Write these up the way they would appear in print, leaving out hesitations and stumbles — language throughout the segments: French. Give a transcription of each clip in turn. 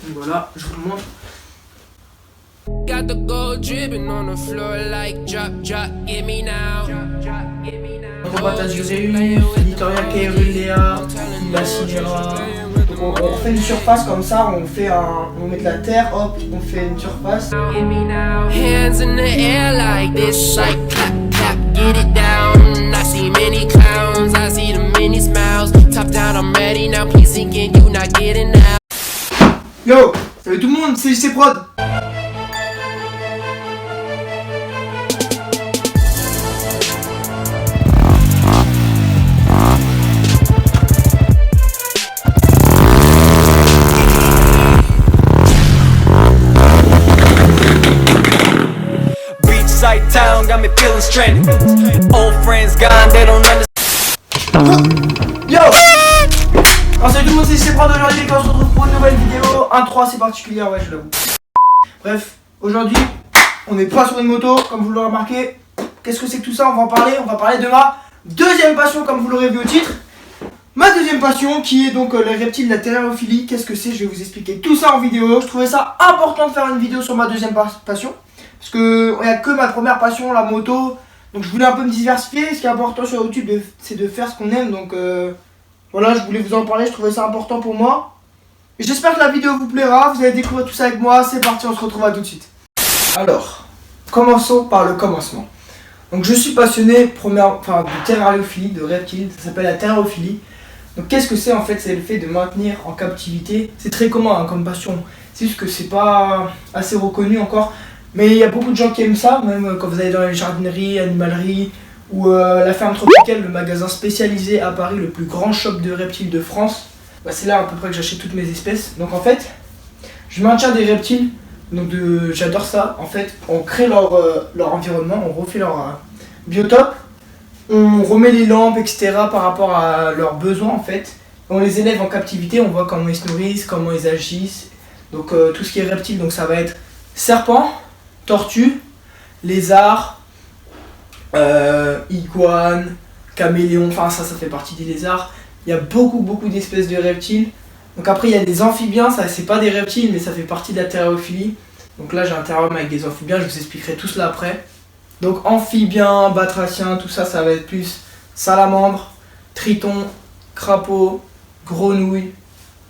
Donc voilà, je vous montre. Got the gold dripping on the floor like drop, give me now. Androbat Azurus, Littoria Caerulea, la Cinera. On refait une surface comme ça, on met de la terre, hop, on fait une surface. Hands in the air like this, like clap, clap, get it down. I see many clowns, I see the many smiles. Top down, I'm ready now, please again, you not getting out. Yo, salut tout le monde, c'est JC Prod. Town got me feeling stranded. Old friends gone, they don't understand. Yo! Alors salut tout le monde, c'est JC Prod. Aujourd'hui, quand on se retrouve pour une nouvelle vidéo, intro assez particulière, ouais, je l'avoue. Bref, aujourd'hui, on n'est pas sur une moto, comme vous l'aurez remarqué. Qu'est-ce que c'est que tout ça? On va parler de ma deuxième passion, comme vous l'aurez vu au titre. Ma deuxième passion, qui est donc les reptiles, la terrarophilie. Qu'est-ce que c'est? Je vais vous expliquer tout ça en vidéo. Je trouvais ça important de faire une vidéo sur ma deuxième passion. Parce que il n'y a que ma première passion, la moto. Donc je voulais un peu me diversifier. Ce qui est important sur YouTube, c'est de faire ce qu'on aime. Donc voilà, je voulais vous en parler. Je trouvais ça important pour moi. Et j'espère que la vidéo vous plaira. Vous allez découvrir tout ça avec moi. C'est parti, on se retrouve à tout de suite. Alors, commençons par le commencement. Donc je suis passionné de terrariophilie, de reptiles. Ça s'appelle la terrariophilie. Donc qu'est-ce que c'est en fait? C'est le fait de maintenir en captivité. C'est très commun hein, comme passion. C'est juste que c'est pas assez reconnu encore. Mais il y a beaucoup de gens qui aiment ça, même quand vous allez dans les jardineries, animaleries ou la ferme tropicale, le magasin spécialisé à Paris, le plus grand shop de reptiles de France. Bah, c'est là à peu près que j'achète toutes mes espèces. Donc en fait, je maintiens des reptiles, donc j'adore ça. En fait, on crée leur environnement, on refait leur biotope, on remet les lampes, etc. par rapport à leurs besoins en fait. On les élève en captivité, on voit comment ils se nourrissent, comment ils agissent. Donc tout ce qui est reptile, donc ça va être serpent, tortue, lézard, iguane, caméléon, enfin ça fait partie des lézards. Il y a beaucoup d'espèces de reptiles. Donc après il y a des amphibiens, ça c'est pas des reptiles mais ça fait partie de la terrariophilie. Donc là j'ai un terrarium avec des amphibiens, je vous expliquerai tout cela après. Donc amphibiens, batraciens, tout ça, ça va être plus salamandre, triton, crapaud, grenouille.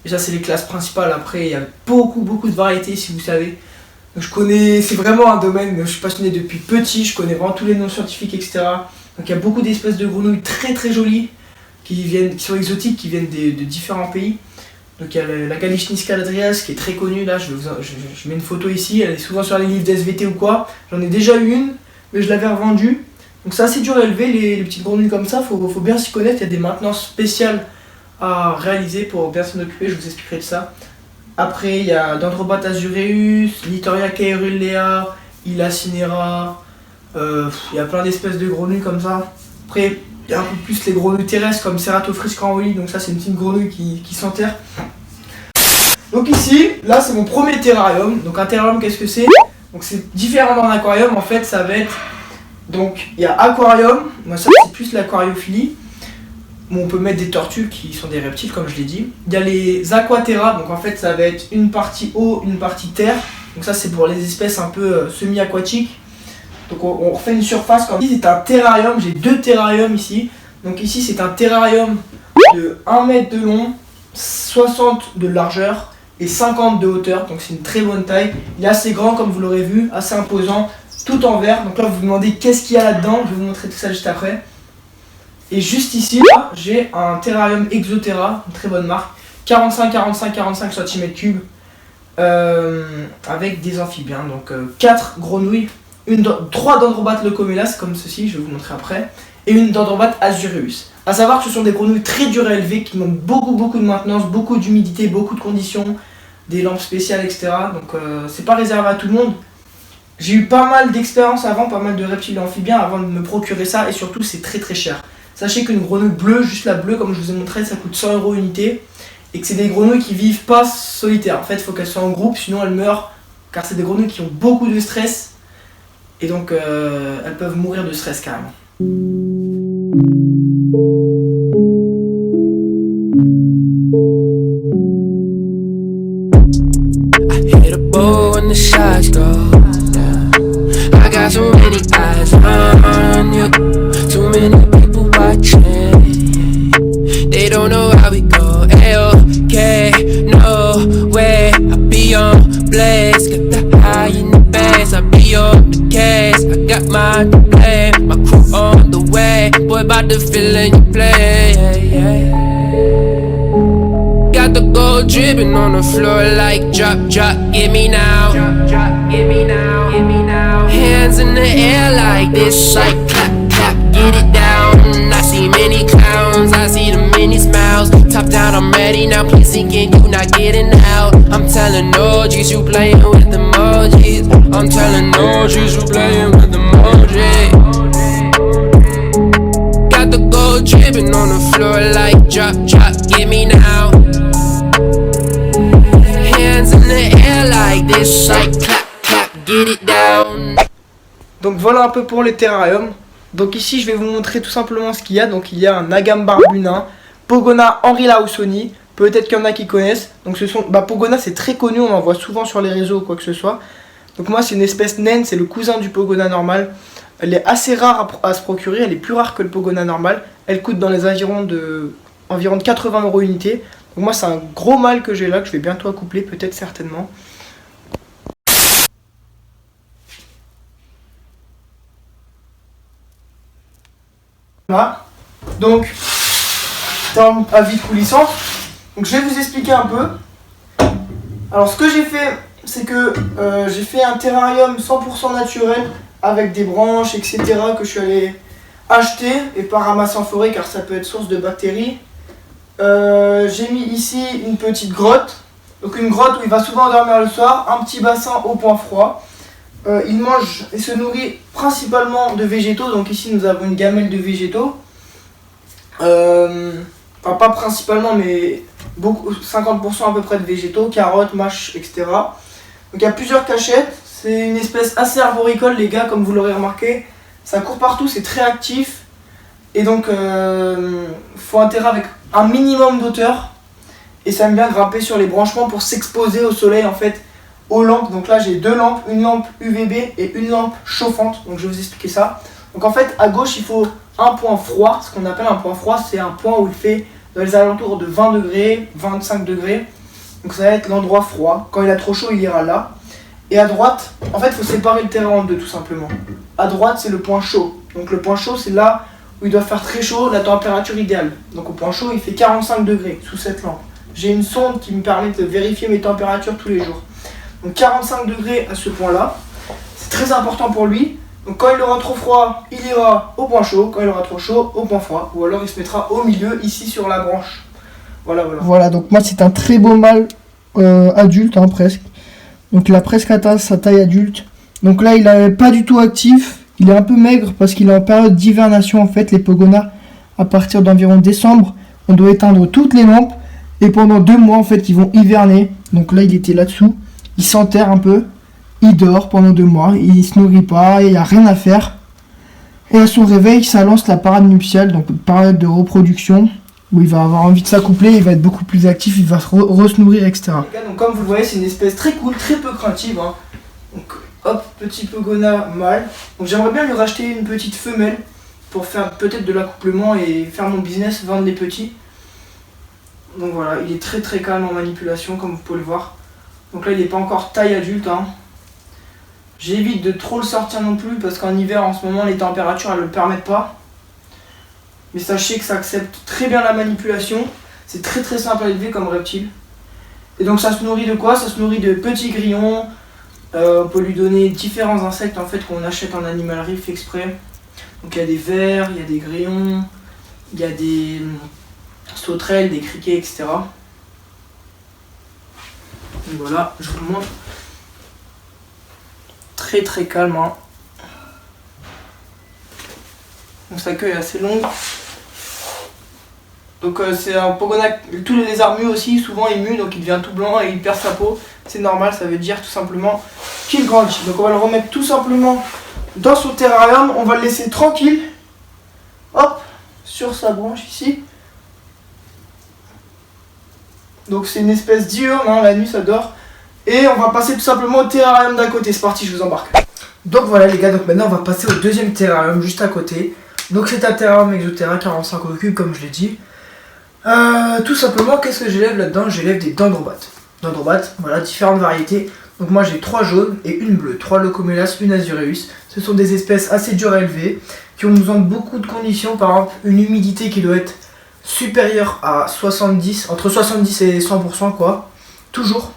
Et ça c'est les classes principales, après il y a beaucoup de variétés si vous savez. Donc je connais, c'est vraiment un domaine, je suis passionné depuis petit, je connais vraiment tous les noms scientifiques, etc. Donc il y a beaucoup d'espèces de grenouilles très jolies, qui sont exotiques, qui viennent de différents pays. Donc il y a la Galichnis caladrias qui est très connue, là je mets une photo ici, elle est souvent sur les livres d'SVT ou quoi. J'en ai déjà eu une, mais je l'avais revendue. Donc c'est assez dur à élever les petites grenouilles comme ça, faut bien s'y connaître, il y a des maintenances spéciales à réaliser pour bien s'en occuper, je vous expliquerai de ça. Après, il y a Dendrobat Azurus, Littoria Caerulea, Ila Cinera, il y a plein d'espèces de grenouilles comme ça. Après, il y a un peu plus les grenouilles terrestres comme Ceratophrys cranwelli, donc ça c'est une petite grenouille qui s'enterre. Donc ici, là c'est mon premier terrarium. Donc un terrarium, qu'est-ce que c'est? Donc c'est différent d'un aquarium, en fait ça va être... Donc il y a aquarium, moi ça c'est plus l'aquariophilie. Bon, on peut mettre des tortues qui sont des reptiles comme je l'ai dit. Il y a les aquaterra, donc en fait ça va être une partie eau, une partie terre. Donc ça c'est pour les espèces un peu semi-aquatiques. Donc on refait une surface comme ici c'est un terrarium, j'ai deux terrariums ici. Donc ici c'est un terrarium de 1 mètre de long, 60 de largeur et 50 de hauteur. Donc c'est une très bonne taille. Il est assez grand comme vous l'aurez vu, assez imposant, tout en verre. Donc là vous vous demandez qu'est-ce qu'il y a là-dedans, je vais vous montrer tout ça juste après. Et juste ici, là, j'ai un terrarium Exoterra, une très bonne marque, 45 cm3, avec des amphibiens, donc 4 grenouilles, 3 Dendrobat leucomelas comme ceci, je vais vous montrer après, et une Dendrobat azurus. A savoir que ce sont des grenouilles très dures à élever, qui demandent beaucoup de maintenance, beaucoup d'humidité, beaucoup de conditions, des lampes spéciales, etc. Donc c'est pas réservé à tout le monde. J'ai eu pas mal d'expérience avant, pas mal de reptiles et amphibiens avant de me procurer ça, et surtout c'est très cher. Sachez qu'une grenouille bleue, juste la bleue comme je vous ai montré, ça coûte 100 € unité. Et que c'est des grenouilles qui vivent pas solitaires. En fait, il faut qu'elles soient en groupe, sinon elles meurent. Car c'est des grenouilles qui ont beaucoup de stress. Et donc, elles peuvent mourir de stress carrément. when the shots go down. I got so many eyes on you, too many people watching. They don't know how we go. A-okay, no way. I be on blaze, got the high in the base. I be on the case, I got my play, my crew on the way. Boy, about the feeling you play. Got the gold dripping on the floor like drop, drop, give me now. Drop, drop, give me now, give me now. Hands in the air like this, like clap, clap, get it down. I see many clowns, I see the many smiles. Top down, I'm ready now, please again, you not getting out. I'm telling OGs, you playing with the emojis. I'm telling OGs, you playing with the emojis. Got the gold dripping on the floor like drop, drop, give me now. Hands in the air like this, like clap, clap, get it down. Donc voilà un peu pour les terrariums. Donc ici je vais vous montrer tout simplement ce qu'il y a. Donc il y a un Agame barbunin, Pogona Henri Laoussoni, peut-être qu'il y en a qui connaissent. Donc ce sont, Pogona c'est très connu, on en voit souvent sur les réseaux ou quoi que ce soit. Donc moi c'est une espèce naine, c'est le cousin du Pogona normal. Elle est assez rare à se procurer, elle est plus rare que le Pogona normal. Elle coûte dans les environs de 80 € unité. Donc moi c'est un gros mâle que j'ai là, que je vais bientôt accoupler, peut-être certainement. Voilà. Donc, terme avis coulissant. Donc je vais vous expliquer un peu. Alors ce que j'ai fait, c'est que j'ai fait un terrarium 100% naturel avec des branches, etc. que je suis allé acheter et pas ramasser en forêt car ça peut être source de bactéries. J'ai mis ici une petite grotte. Donc une grotte où il va souvent dormir le soir, un petit bassin au point froid. Il mange et se nourrit principalement de végétaux. Donc ici nous avons une gamelle de végétaux. Enfin pas principalement mais beaucoup, 50% à peu près de végétaux, carottes, mâches, etc. Donc il y a plusieurs cachettes. C'est une espèce assez arboricole les gars, comme vous l'aurez remarqué. Ça court partout, c'est très actif. Et donc faut intérêt avec un minimum d'auteur. Et ça aime bien grimper sur les branchements pour s'exposer au soleil en fait. Aux lampes, donc là j'ai deux lampes, une lampe UVB et une lampe chauffante, donc je vais vous expliquer ça. Donc en fait à gauche il faut un point froid, ce qu'on appelle un point froid, c'est un point où il fait dans les alentours de 20 degrés, 25 degrés, donc ça va être l'endroit froid. Quand il a trop chaud il ira là. Et à droite, en fait il faut séparer le terrain en deux tout simplement. À droite c'est le point chaud, donc le point chaud c'est là où il doit faire très chaud, la température idéale. Donc au point chaud il fait 45 degrés sous cette lampe. J'ai une sonde qui me permet de vérifier mes températures tous les jours. Donc 45 degrés à ce point là, c'est très important pour lui. Donc quand il aura trop froid, il ira au point chaud, quand il aura trop chaud, au point froid. Ou alors il se mettra au milieu, ici sur la branche. Voilà, donc moi c'est un très beau mâle adulte presque. Donc il a presque atteint sa taille adulte. Donc là il n'est pas du tout actif, il est un peu maigre parce qu'il est en période d'hivernation en fait. Les Pogona, à partir d'environ décembre, on doit éteindre toutes les lampes. Et pendant 2 mois en fait ils vont hiverner. Donc là il était là-dessous. Il s'enterre un peu, il dort pendant 2 mois, il se nourrit pas, il n'y a rien à faire. Et à son réveil, ça lance la parade nuptiale, donc période de reproduction, où il va avoir envie de s'accoupler, il va être beaucoup plus actif, il va se nourrir, etc. Donc comme vous le voyez, c'est une espèce très cool, très peu craintive. Donc hop, petit Pogona mâle. Donc j'aimerais bien lui racheter une petite femelle pour faire peut-être de l'accouplement et faire mon business, vendre les petits. Donc voilà, il est très très calme en manipulation, comme vous pouvez le voir. Donc là il n'est pas encore taille adulte. J'évite de trop le sortir non plus parce qu'en hiver en ce moment les températures elles ne le permettent pas. Mais sachez que ça accepte très bien la manipulation. C'est très très simple à élever comme reptile. Et donc ça se nourrit de quoi? Ça se nourrit de petits grillons. On peut lui donner différents insectes en fait qu'on achète en animalerie fait exprès. Donc il y a des vers, il y a des grillons, il y a des sauterelles, des criquets, etc. Et voilà, je vous le montre. Très très calme. Donc sa queue est assez longue. Donc c'est un Pogona, tous les lézards muent aussi, souvent il mue, donc il devient tout blanc et il perd sa peau. C'est normal, ça veut dire tout simplement qu'il grandit. Donc on va le remettre tout simplement dans son terrarium, on va le laisser tranquille. Hop, sur sa branche ici. Donc c'est une espèce diurne, la nuit ça dort. Et on va passer tout simplement au terrarium d'à côté. C'est parti, je vous embarque. Donc voilà les gars, donc maintenant on va passer au deuxième terrarium juste à côté. Donc c'est un terrarium Exoterra 45 cubes comme je l'ai dit. Tout simplement, qu'est-ce que j'élève là-dedans? J'élève des dendrobates. Dendrobates, voilà, différentes variétés. Donc moi j'ai 3 jaunes et une bleue, 3 Locomelas, une Azureus. Ce sont des espèces assez dures à élever, qui ont besoin de beaucoup de conditions. Par exemple, une humidité qui doit être supérieure à 70, entre 70 et 100% quoi, toujours.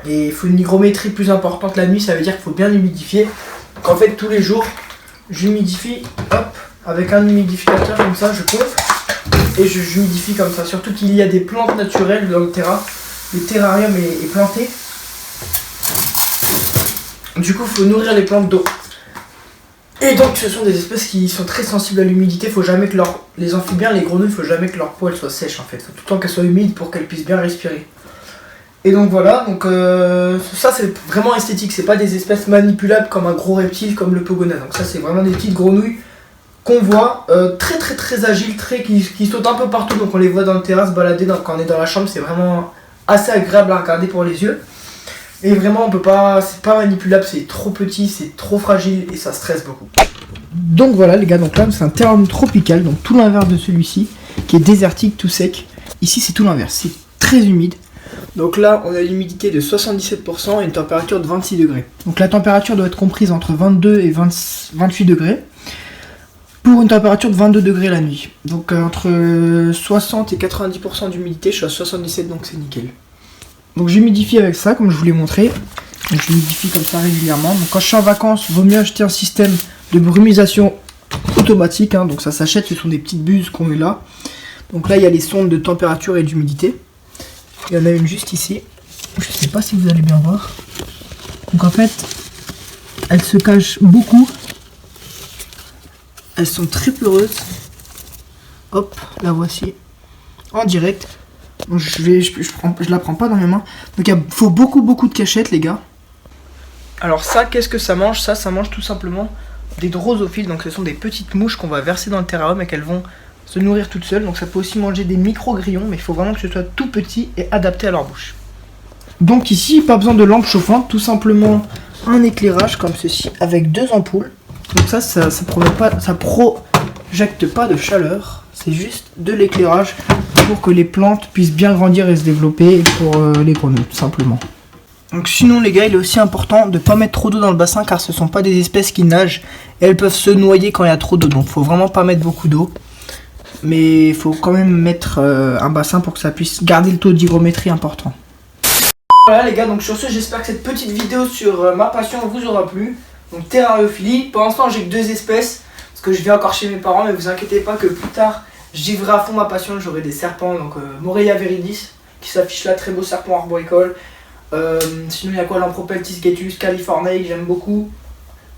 Et il faut une hygrométrie plus importante la nuit, ça veut dire qu'il faut bien humidifier. Donc en fait tous les jours, j'humidifie, hop, avec un humidificateur comme ça, je gonfle et je humidifie comme ça. Surtout qu'il y a des plantes naturelles dans le terrain. Le terrarium est planté. Du coup, il faut nourrir les plantes d'eau. Et donc, ce sont des espèces qui sont très sensibles à l'humidité. Faut jamais que les amphibiens, les grenouilles, faut jamais que leur peau elle soit sèche en fait. Faut tout le temps qu'elle soit humide pour qu'elles puissent bien respirer. Et donc voilà, donc ça c'est vraiment esthétique. C'est pas des espèces manipulables comme un gros reptile comme le Pogona. Donc ça c'est vraiment des petites grenouilles qu'on voit très agiles, qui sautent un peu partout. Donc on les voit dans le terrain se balader quand on est dans la chambre. C'est vraiment assez agréable à regarder pour les yeux. Et vraiment on peut pas, c'est pas manipulable, c'est trop petit, c'est trop fragile et ça stresse beaucoup. Donc voilà les gars, donc là c'est un terrarium tropical, donc tout l'inverse de celui-ci, qui est désertique, tout sec. Ici c'est tout l'inverse, c'est très humide. Donc là on a l'humidité de 77% et une température de 26 degrés. Donc la température doit être comprise entre 22 et 28 degrés. Pour une température de 22 degrés la nuit. Donc entre 60 et 90% d'humidité, je suis à 77 donc c'est nickel. Donc j'humidifie avec ça comme je vous l'ai montré. Donc j'humidifie comme ça régulièrement. Donc quand je suis en vacances, il vaut mieux acheter un système de brumisation automatique. Donc ça s'achète, ce sont des petites buses qu'on met là. Donc là il y a les sondes de température et d'humidité. Il y en a une juste ici. Je sais pas si vous allez bien voir. Donc en fait, elles se cachent beaucoup. Elles sont très peureuses. Hop, la voici. En direct. Donc je la prends pas dans mes mains. Donc il faut beaucoup de cachettes les gars. Alors ça, qu'est-ce que ça mange? Ça mange tout simplement des drosophiles. Donc ce sont des petites mouches qu'on va verser dans le terrarium et qu'elles vont se nourrir toutes seules. Donc ça peut aussi manger des micro-grillons, mais il faut vraiment que ce soit tout petit et adapté à leur bouche. Donc ici, pas besoin de lampe chauffante, tout simplement un éclairage comme ceci avec 2 ampoules. Donc ça projecte pas de chaleur, c'est juste de l'éclairage pour que les plantes puissent bien grandir et se développer, et pour les grenouilles tout simplement. Donc sinon les gars, il est aussi important de ne pas mettre trop d'eau dans le bassin car ce sont pas des espèces qui nagent et elles peuvent se noyer quand il y a trop d'eau. Donc faut vraiment pas mettre beaucoup d'eau. Mais il faut quand même mettre un bassin pour que ça puisse garder le taux d'hygrométrie important. Voilà les gars, donc sur ce j'espère que cette petite vidéo sur ma passion vous aura plu. Donc terrariophilie, pour l'instant j'ai que 2 espèces parce que je vais encore chez mes parents, mais vous inquiétez pas que plus tard j'y à fond ma passion, j'aurai des serpents, donc Morelia viridis qui s'affiche là, très beau serpent arboricole. Sinon il y a quoi, Lampropeltis gatus, Californie que j'aime beaucoup.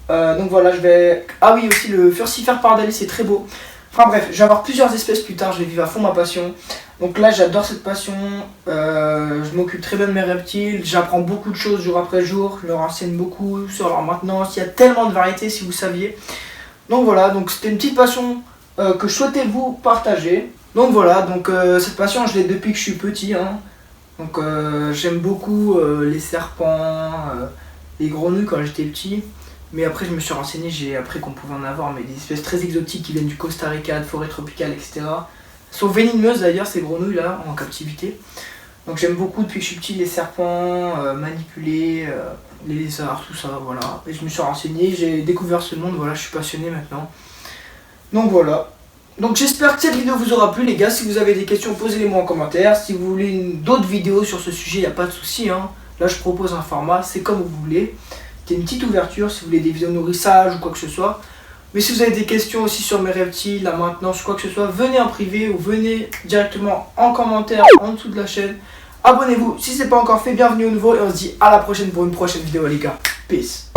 Donc voilà, je vais... Ah oui, aussi le Furcifère pardalis, c'est très beau. Enfin bref, je vais avoir plusieurs espèces plus tard, je vais vivre à fond ma passion. Donc là j'adore cette passion, je m'occupe très bien de mes reptiles, j'apprends beaucoup de choses jour après jour, je me renseigne beaucoup sur leur maintenance, il y a tellement de variétés si vous saviez. Donc voilà, donc c'était une petite passion que je souhaitais vous partager. Donc voilà, donc cette passion je l'ai depuis que je suis petit. Donc j'aime beaucoup les serpents, les grenouilles quand j'étais petit. Mais après je me suis renseigné, j'ai appris qu'on pouvait en avoir, mais des espèces très exotiques qui viennent du Costa Rica, de forêts tropicales, etc. Elles sont venimeuses d'ailleurs ces grenouilles là, en captivité. Donc j'aime beaucoup depuis que je suis petit les serpents, manipulés, les lézards, tout ça, voilà. Et je me suis renseigné, j'ai découvert ce monde, voilà, je suis passionné maintenant. Donc voilà. Donc j'espère que cette vidéo vous aura plu les gars. Si vous avez des questions, posez-les-moi en commentaire. Si vous voulez d'autres vidéos sur ce sujet, il n'y a pas de souci. Là je propose un format, c'est comme vous voulez. C'est une petite ouverture si vous voulez des vidéos nourrissage ou quoi que ce soit. Mais si vous avez des questions aussi sur mes reptiles, la maintenance, quoi que ce soit, venez en privé ou venez directement en commentaire en dessous de la chaîne. Abonnez-vous si ce n'est pas encore fait, bienvenue au nouveau et on se dit à la prochaine pour une prochaine vidéo les gars. Peace.